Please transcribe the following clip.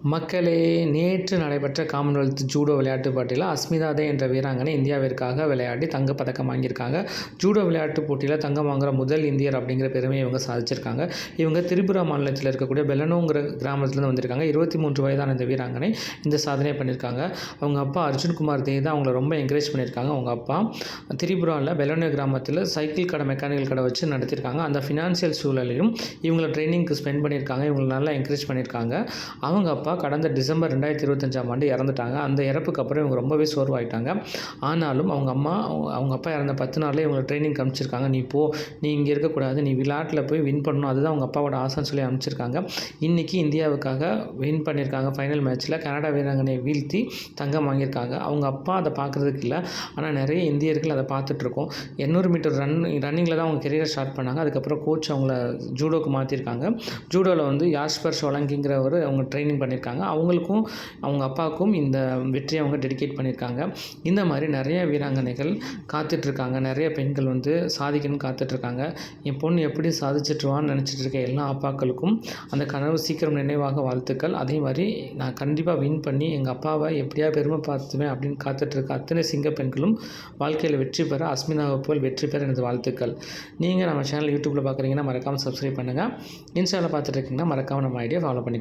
மக்களே, நேற்று நடைபெற்ற காமன்வெல்த் ஜூடோ விளையாட்டுப் போட்டியில் அஸ்மிதா தே என்ற வீராங்கனை இந்தியாவிற்காக விளையாடி தங்கப்பதக்கம் வாங்கியிருக்காங்க. ஜூடோ விளையாட்டுப் போட்டியில் தங்கம் வாங்குகிற முதல் இந்தியர் அப்படிங்கிற பெருமையை இவங்க சாதிச்சிருக்காங்க. இவங்க திரிபுரா மாநிலத்தில் இருக்கக்கூடிய பெலனோங்கிற கிராமத்துலேருந்து வந்திருக்காங்க. 23 வயதான இந்த வீராங்கனை இந்த சாதனையை பண்ணியிருக்காங்க. அவங்க அப்பா அர்ஜுன்குமார் தே தான் அவங்கள ரொம்ப என்கரேஜ் பண்ணியிருக்காங்க. அவங்க அப்பா திரிபுராவில் பெலனோ கிராமத்தில் சைக்கிள் கடை, மெக்கானிக்கல் கடை வச்சு நடத்தியிருக்காங்க. அந்த ஃபினான்ஷியல் சூழலையும் இவங்களை ட்ரைனிங்க்கு ஸ்பெண்ட் பண்ணியிருக்காங்க. இவங்களை நல்லா என்கரேஜ் பண்ணியிருக்காங்க. அவங்க அப்பா கடந்த டிசம்பர் 2025 இறந்துட்டாங்க. அந்த இறப்புக்கு அப்புறம் இவங்க ரொம்பவே சோர்வாயிட்டாங்க. ஆனாலும் அவங்க அப்பா இறந்த 10 நாள்லேயே இவங்களை ட்ரைனிங் அனுப்பிச்சிருக்காங்க. நீ இங்கே இருக்கக்கூடாது, நீ விளையாட்டில் போய் வின் பண்ணணும், அதுதான் அவங்க அப்பாவோட ஆசைன்னு சொல்லி அனுப்பிச்சிருக்காங்க. இன்றைக்கி இந்தியாவுக்காக வின் பண்ணியிருக்காங்க. ஃபைனல் மேட்ச்சில் கனடா வீராங்கனையை வீழ்த்தி தங்கம் வாங்கியிருக்காங்க. அவங்க அப்பா அதை பார்க்குறதுக்கு இல்லை, ஆனால் நிறைய இந்தியர்கள் அதை பார்த்துட்ருக்கோம். 800 மீட்டர் ரன்னிங்கில் தான் அவங்க கெரியரை ஸ்டார்ட் பண்ணாங்க. அதுக்கப்புறம் கோச் அவங்கள ஜூடோக்கு மாற்றிருக்காங்க. ஜூடோவில் யாஸ்பர் ஷோலங்கிங்கிறவர் அவங்க ட்ரைனிங் பண்ணியிருக்காங்க. அவங்களுக்கும் அவங்க அப்பாவுக்கும் இந்த வெற்றியை அவங்க டெடிகேட் பண்ணியிருக்காங்க. இந்த மாதிரி நிறைய வீராங்கனைகள் காத்துட்ருக்காங்க. நிறைய பெண்கள் சாதிக்கணும்னு காத்துட்ருக்காங்க. என் பொண்ணு எப்படி சாதிச்சிட்ருவான்னு நினச்சிட்டு இருக்க எல்லா அப்பாக்களுக்கும் அந்த கனவு சீக்கிரம் நினைவாக வாழ்த்துக்கள். அதே மாதிரி நான் கண்டிப்பாக வின் பண்ணி எங்கள் அப்பாவை எப்படியா பெருமை பார்த்துவேன் அப்படின்னு காத்துட்ருக்க அத்தனை சிங்க பெண்களும் வாழ்க்கையில் வெற்றி பெற, அஸ்மிதாவை போல் வெற்றி பெற எனது வாழ்த்துக்கள். நீங்கள் நம்ம சேனல் யூடியூப்பில் பார்க்குறீங்கன்னா மறக்காமல் சப்ஸ்கிரைப் பண்ணுங்கள். இன்ஸ்டாவில் பார்த்துட்டு இருக்கீங்கன்னா மறக்காமல் நம்ம ஐடியா ஃபாலோ பண்ணிக்கோங்க.